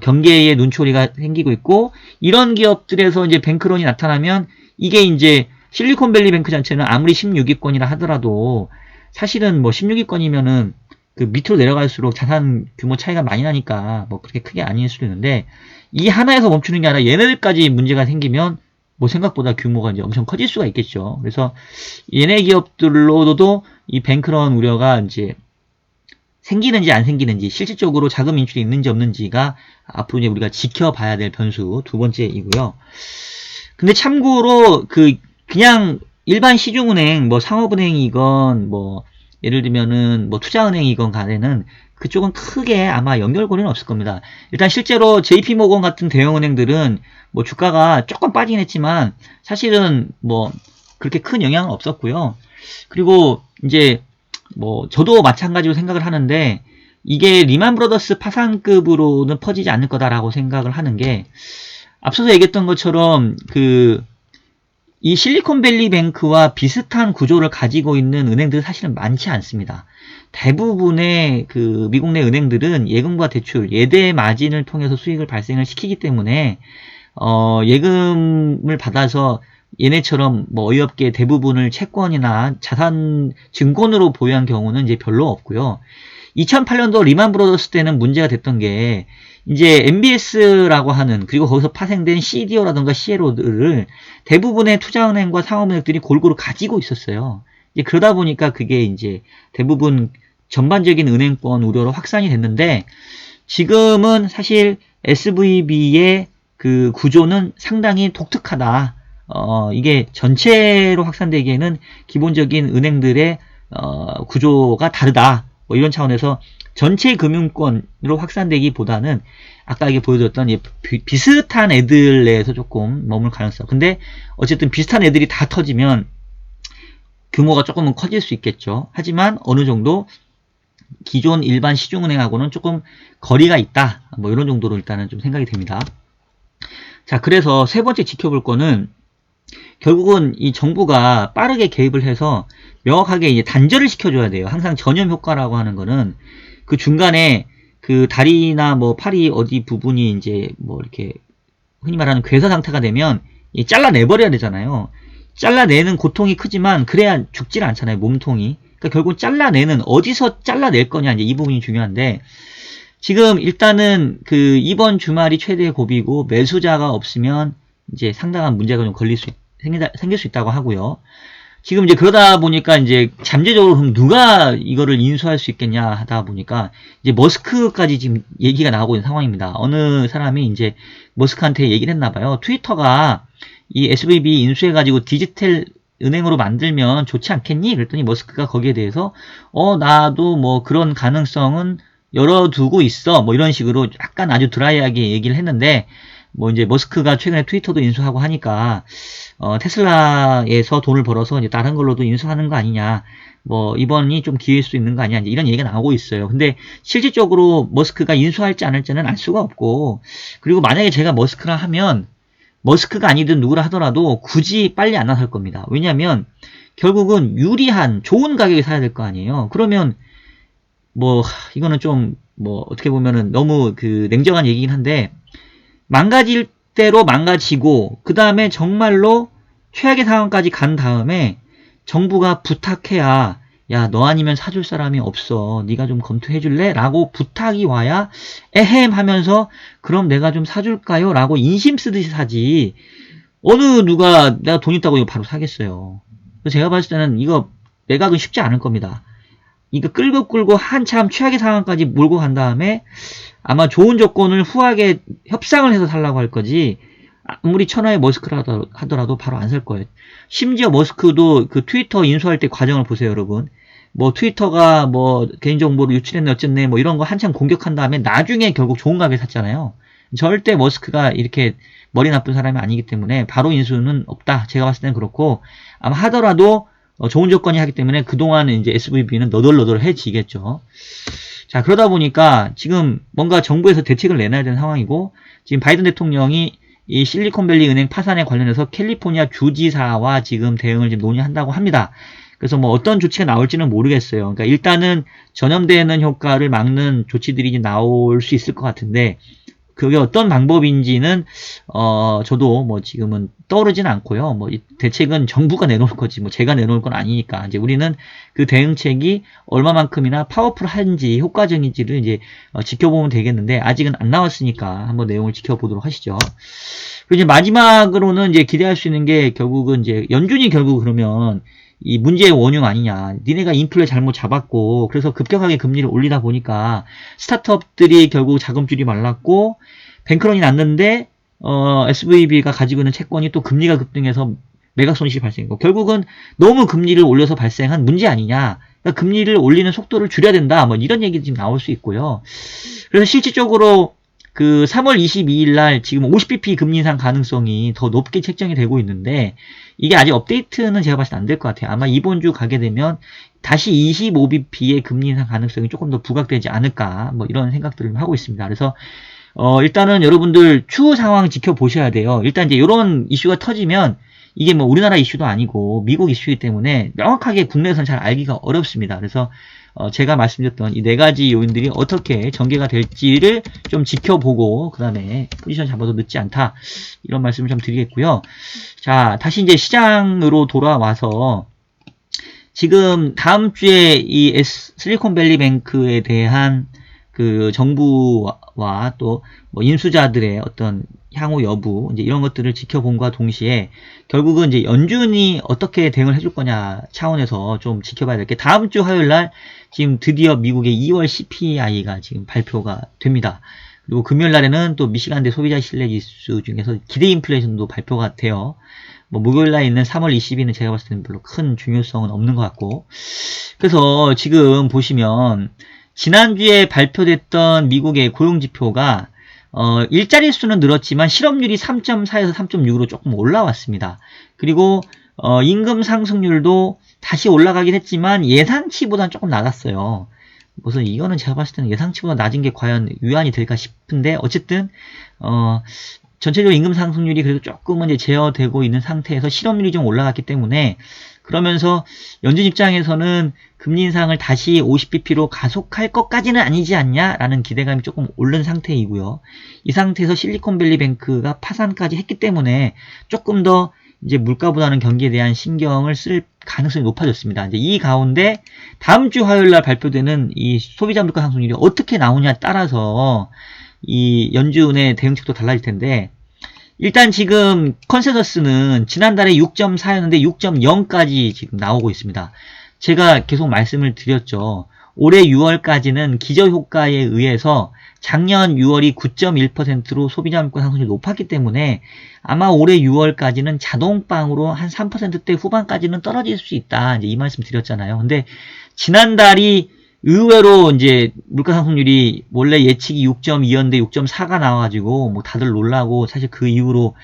경계의 눈초리가 생기고 있고, 이런 기업들에서 이제 뱅크런이 나타나면 이게 이제 실리콘밸리 뱅크 자체는 아무리 16위권이라 하더라도 사실은 뭐 16위권이면은 그 밑으로 내려갈수록 자산 규모 차이가 많이 나니까 뭐 그렇게 크게 아닐 수도 있는데, 이 하나에서 멈추는 게 아니라 얘네들까지 문제가 생기면 뭐 생각보다 규모가 이제 엄청 커질 수가 있겠죠. 그래서 얘네 기업들로도 이 뱅크런 우려가 이제 생기는지 안 생기는지, 실질적으로 자금 인출이 있는지 없는지가 앞으로 이제 우리가 지켜봐야 될 변수 두 번째이고요. 근데 참고로 그냥 일반 시중은행, 뭐 상업은행이건 뭐 예를 들면은 뭐 투자은행이건 간에는 그쪽은 크게 아마 연결고리는 없을 겁니다. 일단 실제로 JP모건 같은 대형은행들은 뭐 주가가 조금 빠지긴 했지만 사실은 뭐 그렇게 큰 영향은 없었고요. 그리고 이제 뭐 저도 마찬가지로 생각을 하는데, 이게 리만 브러더스 파산급으로는 퍼지지 않을 거다라고 생각을 하는 게, 앞서서 얘기했던 것처럼 이 실리콘밸리 뱅크와 비슷한 구조를 가지고 있는 은행들은 사실은 많지 않습니다. 대부분의 미국 내 은행들은 예금과 대출, 예대 마진을 통해서 수익을 발생을 시키기 때문에 예금을 받아서 얘네처럼 뭐 어이없게 대부분을 채권이나 자산 증권으로 보유한 경우는 이제 별로 없고요. 2008년도 리만 브러더스 때는 문제가 됐던 게 이제 MBS라고 하는, 그리고 거기서 파생된 CDO라든가 CLO들을 대부분의 투자은행과 상업은행들이 골고루 가지고 있었어요. 이제 그러다 보니까 그게 이제 대부분 전반적인 은행권 우려로 확산이 됐는데, 지금은 사실 SVB의 그 구조는 상당히 독특하다. 이게 전체로 확산되기에는 기본적인 은행들의 구조가 다르다. 뭐 이런 차원에서 전체 금융권으로 확산되기보다는 아까 이게 보여드렸던 비슷한 애들 내에서 조금 머물 가능성. 근데 어쨌든 비슷한 애들이 다 터지면 규모가 조금은 커질 수 있겠죠. 하지만 어느 정도 기존 일반 시중은행하고는 조금 거리가 있다. 뭐 이런 정도로 일단은 좀 생각이 됩니다. 자, 그래서 세 번째 지켜볼 거는 결국은 이 정부가 빠르게 개입을 해서 명확하게 이제 단절을 시켜줘야 돼요. 항상 전염 효과라고 하는 거는 그 중간에 그 다리나 뭐 팔이 어디 부분이 이제 뭐 이렇게 흔히 말하는 괴사 상태가 되면 잘라내버려야 되잖아요. 잘라내는 고통이 크지만 그래야 죽질 않잖아요, 몸통이. 그러니까 결국 잘라내는, 어디서 잘라낼 거냐, 이제 이 부분이 중요한데, 지금 일단은 이번 주말이 최대의 고비고 매수자가 없으면 이제 상당한 문제가 좀 생길 수 있다고 하고요. 지금 이제 그러다 보니까 이제 잠재적으로 그럼 누가 이거를 인수할 수 있겠냐 하다 보니까 이제 머스크까지 지금 얘기가 나오고 있는 상황입니다. 어느 사람이 이제 머스크한테 얘기를 했나 봐요. 트위터가 이 SVB 인수해가지고 디지털 은행으로 만들면 좋지 않겠니? 그랬더니 머스크가 거기에 대해서 나도 뭐 그런 가능성은 열어두고 있어. 뭐 이런 식으로 약간 아주 드라이하게 얘기를 했는데, 뭐 이제 머스크가 최근에 트위터도 인수하고 하니까 테슬라에서 돈을 벌어서 이제 다른 걸로도 인수하는 거 아니냐, 뭐 이번이 좀 기회일 수 있는 거 아니냐, 이런 얘기가 나오고 있어요. 근데 실질적으로 머스크가 인수할지 안 할지는 알 수가 없고, 그리고 만약에 제가 머스크라 하면 머스크가 아니든 누구라 하더라도 굳이 빨리 안 나설 겁니다. 왜냐하면 결국은 유리한 좋은 가격에 사야 될 거 아니에요. 그러면 뭐 이거는 좀 뭐 어떻게 보면은 너무 냉정한 얘기긴 한데, 망가질 대로 망가지고 그 다음에 정말로 최악의 상황까지 간 다음에 정부가 부탁해야, 야, 너 아니면 사줄 사람이 없어, 네가 좀 검토해 줄래? 라고 부탁이 와야 에헴 하면서 그럼 내가 좀 사줄까요? 라고 인심 쓰듯이 사지, 어느 누가 내가 돈 있다고 이거 바로 사겠어요. 그래서 제가 봤을 때는 이거 매각은 쉽지 않을 겁니다. 이거 끌고 한참 최악의 상황까지 몰고 간 다음에 아마 좋은 조건을 후하게 협상을 해서 살라고 할 거지, 아무리 천하의 머스크라도 하더라도 바로 안 살 거예요. 심지어 머스크도 그 트위터 인수할 때 과정을 보세요, 여러분. 뭐 트위터가 뭐 개인정보를 유출했네 어쨌네 뭐 이런 거 한참 공격한 다음에 나중에 결국 좋은 가게 샀잖아요. 절대 머스크가 이렇게 머리 나쁜 사람이 아니기 때문에 바로 인수는 없다. 제가 봤을 때는 그렇고, 아마 하더라도 좋은 조건이 하기 때문에 그동안은 이제 SVB는 너덜너덜해지겠죠. 자, 그러다 보니까 지금 뭔가 정부에서 대책을 내놔야 되는 상황이고, 지금 바이든 대통령이 이 실리콘밸리 은행 파산에 관련해서 캘리포니아 주지사와 지금 대응을 지금 논의한다고 합니다. 그래서 뭐 어떤 조치가 나올지는 모르겠어요. 그러니까 일단은 전염되는 효과를 막는 조치들이 나올 수 있을 것 같은데, 그게 어떤 방법인지는 저도 뭐 지금은 떠오르진 않고요. 뭐 이 대책은 정부가 내놓을 거지 뭐 제가 내놓을 건 아니니까, 이제 우리는 그 대응책이 얼마만큼이나 파워풀한지 효과적인지를 이제 지켜보면 되겠는데, 아직은 안 나왔으니까 한번 내용을 지켜보도록 하시죠. 그리고 이제 마지막으로는 이제 기대할 수 있는 게, 결국은 이제 연준이 결국 그러면 이 문제의 원흉 아니냐. 니네가 인플레 잘못 잡았고, 그래서 급격하게 금리를 올리다 보니까 스타트업들이 결국 자금줄이 말랐고, 뱅크런이 났는데, SVB가 가지고 있는 채권이 또 금리가 급등해서 매각 손실이 발생했고, 결국은 너무 금리를 올려서 발생한 문제 아니냐. 그러니까 금리를 올리는 속도를 줄여야 된다. 뭐 이런 얘기 지금 나올 수 있고요. 그래서 실질적으로 그 3월 22일 날 지금 50bp 금리 인상 가능성이 더 높게 책정이 되고 있는데, 이게 아직 업데이트는 제가 봤을 때 안 될 것 같아요. 아마 이번 주 가게 되면 다시 25bp의 금리 인상 가능성이 조금 더 부각되지 않을까, 뭐 이런 생각들을 하고 있습니다. 그래서 일단은 여러분들 추후 상황 지켜보셔야 돼요. 일단 이제 이런 이슈가 터지면, 이게 뭐 우리나라 이슈도 아니고 미국 이슈이기 때문에 명확하게 국내에서는 잘 알기가 어렵습니다. 그래서 제가 말씀드렸던 이 4가지 요인들이 어떻게 전개가 될지를 좀 지켜보고 그 다음에 포지션 잡아도 늦지 않다, 이런 말씀을 좀 드리겠고요. 자, 다시 이제 시장으로 돌아와서, 지금 다음 주에 이 실리콘밸리뱅크에 대한 그 정부와 또 뭐 인수자들의 어떤 향후 여부, 이제 이런 것들을 지켜본과 동시에 결국은 이제 연준이 어떻게 대응을 해줄 거냐 차원에서 좀 지켜봐야 될 게, 다음 주 화요일 날 지금 드디어 미국의 2월 CPI가 지금 발표가 됩니다. 그리고 금요일 날에는 또 미시간대 소비자 신뢰지수 중에서 기대 인플레이션도 발표가 돼요. 뭐 목요일 날 있는 3월 20일은 제가 봤을 때는 별로 큰 중요성은 없는 것 같고, 그래서 지금 보시면 지난주에 발표됐던 미국의 고용지표가 일자리 수는 늘었지만 실업률이 3.4에서 3.6으로 조금 올라왔습니다. 그리고 임금 상승률도 다시 올라가긴 했지만 예상치보다는 조금 낮았어요. 무슨 이거는 제가 봤을 때는 예상치보다 낮은 게 과연 위안이 될까 싶은데, 어쨌든 전체적으로 임금 상승률이 그래도 조금은 이제 제어되고 있는 상태에서 실업률이 좀 올라갔기 때문에, 그러면서 연준 입장에서는 금리 인상을 다시 50bp로 가속할 것까지는 아니지 않냐라는 기대감이 조금 오른 상태이고요. 이 상태에서 실리콘밸리뱅크가 파산까지 했기 때문에 조금 더 이제 물가보다는 경기에 대한 신경을 쓸 가능성이 높아졌습니다. 이제 이 가운데 다음 주 화요일 날 발표되는 이 소비자 물가 상승률이 어떻게 나오냐에 따라서 이 연준의 대응책도 달라질 텐데, 일단 지금 컨센서스는 지난달에 6.4였는데 6.0까지 지금 나오고 있습니다. 제가 계속 말씀을 드렸죠. 올해 6월까지는 기저효과에 의해서 작년 6월이 9.1%로 소비자 물가 상승률이 높았기 때문에 아마 올해 6월까지는 자동빵으로 한 3%대 후반까지는 떨어질 수 있다, 이제 이 말씀 드렸잖아요. 근데 지난달이 의외로 이제 물가 상승률이 원래 예측이 6.2였는데 6.4가 나와가지고 뭐 다들 놀라고, 사실 그 이후로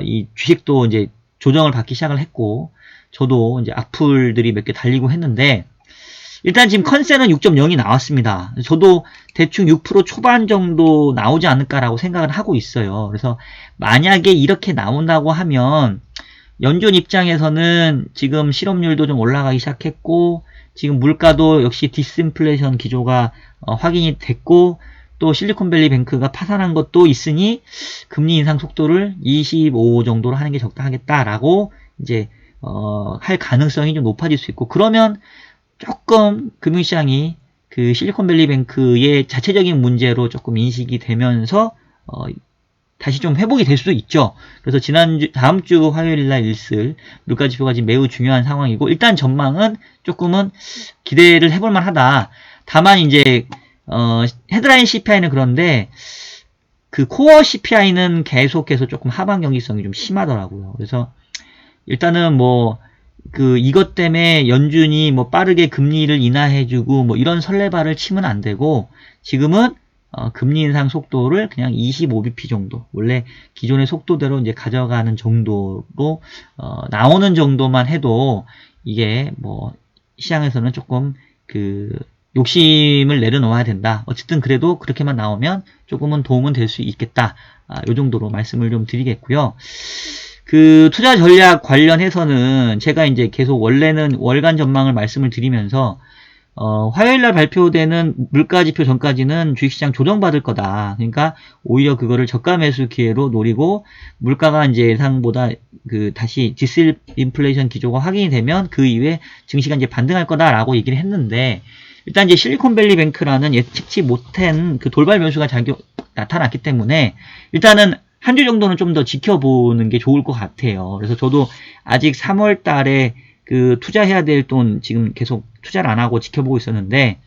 이 주식도 이제 조정을 받기 시작을 했고, 저도 이제 악플들이 몇 개 달리고 했는데, 일단 지금 컨센은 6.0이 나왔습니다. 저도 대충 6% 초반 정도 나오지 않을까라고 생각을 하고 있어요. 그래서 만약에 이렇게 나온다고 하면 연준 입장에서는 지금 실업률도 좀 올라가기 시작했고, 지금 물가도 역시 디스인플레이션 기조가 확인이 됐고, 또 실리콘밸리뱅크가 파산한 것도 있으니 금리 인상 속도를 25 정도로 하는 게 적당하겠다라고 이제 할 가능성이 좀 높아질 수 있고, 그러면 조금 금융시장이 그 실리콘밸리뱅크의 자체적인 문제로 조금 인식이 되면서 다시 좀 회복이 될 수도 있죠. 그래서 다음 주 화요일 날 있을 물가 지표가 지금 매우 중요한 상황이고, 일단 전망은 조금은 기대를 해볼 만하다. 다만 이제 헤드라인 CPI는 그런데 그 코어 CPI는 계속해서 조금 하방 경직성이 좀 심하더라고요. 그래서 일단은 뭐 이것 때문에 연준이 뭐 빠르게 금리를 인하해주고 뭐 이런 설레발을 치면 안 되고, 지금은 금리 인상 속도를 그냥 25bp 정도, 원래 기존의 속도대로 이제 가져가는 정도로 나오는 정도만 해도 이게 뭐 시장에서는 조금 욕심을 내려놓아야 된다. 어쨌든 그래도 그렇게만 나오면 조금은 도움은 될 수 있겠다. 요 정도로 말씀을 좀 드리겠고요. 투자 전략 관련해서는 제가 이제 계속 원래는 월간 전망을 말씀을 드리면서 화요일날 발표되는 물가지표 전까지는 주식시장 조정받을 거다. 그러니까 오히려 그거를 저가 매수 기회로 노리고, 물가가 이제 예상보다 다시 디스인플레이션 기조가 확인이 되면 그 이후에 증시가 이제 반등할 거다라고 얘기를 했는데, 일단 이제 실리콘밸리 뱅크라는 예측치 못한 돌발 변수가 나타났기 때문에 일단은 한 주 정도는 좀 더 지켜보는 게 좋을 것 같아요. 그래서 저도 아직 3월 달에 투자해야 될 돈 지금 계속 투자를 안 하고 지켜보고 있었는데,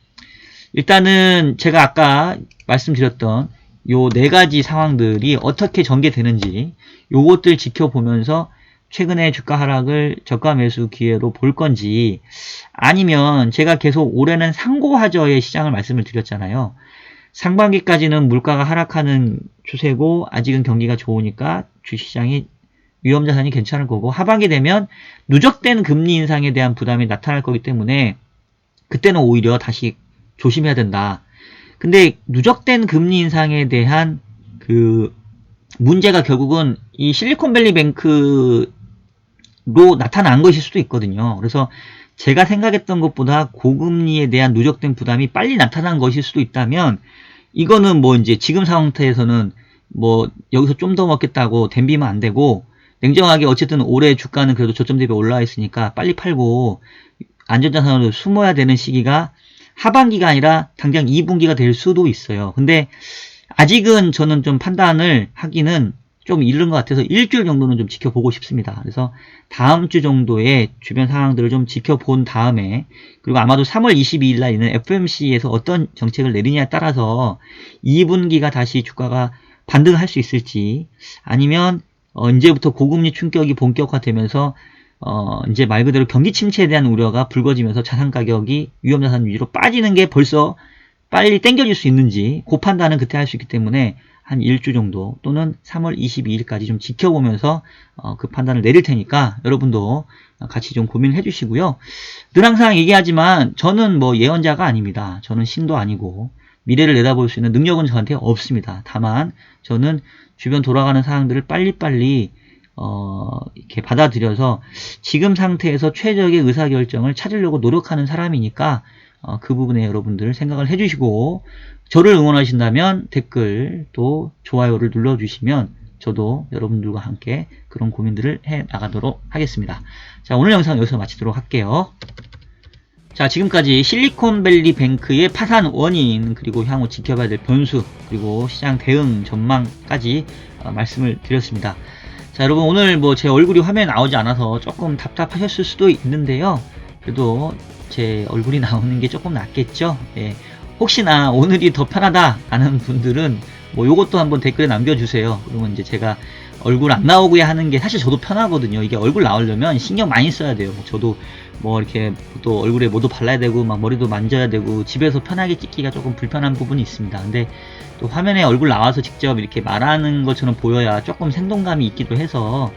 일단은 제가 아까 말씀드렸던 요 4가지 상황들이 어떻게 전개되는지 요것들 지켜보면서 최근에 주가 하락을 저가 매수 기회로 볼 건지, 아니면 제가 계속 올해는 상고하저의 시장을 말씀을 드렸잖아요. 상반기까지는 물가가 하락하는 추세고 아직은 경기가 좋으니까 주식시장이 위험자산이 괜찮을 거고, 하반기 되면 누적된 금리 인상에 대한 부담이 나타날 거기 때문에 그때는 오히려 다시 조심해야 된다. 근데 누적된 금리 인상에 대한 문제가 결국은 이 실리콘밸리 뱅크로 나타난 것일 수도 있거든요. 그래서 제가 생각했던 것보다 고금리에 대한 누적된 부담이 빨리 나타난 것일 수도 있다면, 이거는 뭐 이제 지금 상태에서는 뭐 여기서 좀 더 먹겠다고 덤비면 안 되고, 냉정하게 어쨌든 올해 주가는 그래도 저점 대비 올라와 있으니까 빨리 팔고 안전자산으로 숨어야 되는 시기가 하반기가 아니라 당장 2분기가 될 수도 있어요. 근데 아직은 저는 좀 판단을 하기는 좀 이른 것 같아서 일주일 정도는 좀 지켜보고 싶습니다. 그래서 다음 주 정도의 주변 상황들을 좀 지켜본 다음에, 그리고 아마도 3월 22일 날 있는 FOMC에서 어떤 정책을 내리냐에 따라서 2분기가 다시 주가가 반등할 수 있을지, 아니면 이제부터 고금리 충격이 본격화되면서 이제 말 그대로 경기 침체에 대한 우려가 불거지면서 자산 가격이 위험자산 위주로 빠지는 게 벌써 빨리 땡겨질 수 있는지, 그 판단은 그때 할 수 있기 때문에 한 일주 정도 또는 3월 22일까지 좀 지켜보면서 그 판단을 내릴 테니까 여러분도 같이 좀 고민을 해주시고요. 늘 항상 얘기하지만 저는 뭐 예언자가 아닙니다. 저는 신도 아니고 미래를 내다볼 수 있는 능력은 저한테 없습니다. 다만 저는 주변 돌아가는 상황들을 빨리빨리 이렇게 받아들여서 지금 상태에서 최적의 의사결정을 찾으려고 노력하는 사람이니까 그 부분에 여러분들 생각을 해주시고, 저를 응원하신다면 댓글 또 좋아요를 눌러주시면 저도 여러분들과 함께 그런 고민들을 해 나가도록 하겠습니다. 자, 오늘 영상 여기서 마치도록 할게요. 자, 지금까지 실리콘밸리 뱅크의 파산 원인, 그리고 향후 지켜봐야 될 변수, 그리고 시장 대응 전망까지 말씀을 드렸습니다. 자, 여러분 오늘 뭐 제 얼굴이 화면에 나오지 않아서 조금 답답하셨을 수도 있는데요. 그래도 제 얼굴이 나오는 게 조금 낫겠죠? 예. 혹시나 오늘이 더 편하다 라는 분들은 뭐 요것도 한번 댓글에 남겨주세요. 그러면 이제 제가 얼굴 안 나오게 하는 게 사실 저도 편하거든요. 이게 얼굴 나오려면 신경 많이 써야 돼요. 저도 뭐 이렇게 또 얼굴에 뭐도 발라야 되고 막 머리도 만져야 되고 집에서 편하게 찍기가 조금 불편한 부분이 있습니다. 근데 또 화면에 얼굴 나와서 직접 이렇게 말하는 것처럼 보여야 조금 생동감이 있기도 해서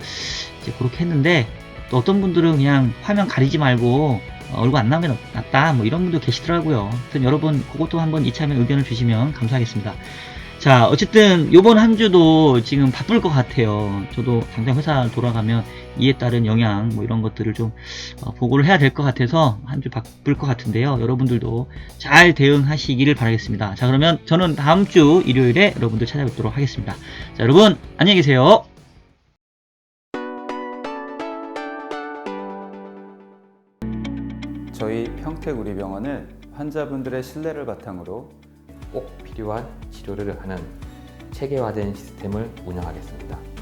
이제 그렇게 했는데, 또 어떤 분들은 그냥 화면 가리지 말고 얼굴 안 나오는 게 낫다 뭐 이런 분도 계시더라고요. 하여튼 여러분 그것도 한번 이참에 의견을 주시면 감사하겠습니다. 자, 어쨌든 요번 한 주도 지금 바쁠 것 같아요. 저도 당장 회사 돌아가면 이에 따른 영향 뭐 이런 것들을 좀 보고를 해야 될 것 같아서 한 주 바쁠 것 같은데요. 여러분들도 잘 대응하시기를 바라겠습니다. 자, 그러면 저는 다음 주 일요일에 여러분들 찾아뵙도록 하겠습니다. 자, 여러분 안녕히 계세요. 저희 평택우리병원은 환자분들의 신뢰를 바탕으로 꼭 필요한 치료를 하는 체계화된 시스템을 운영하겠습니다.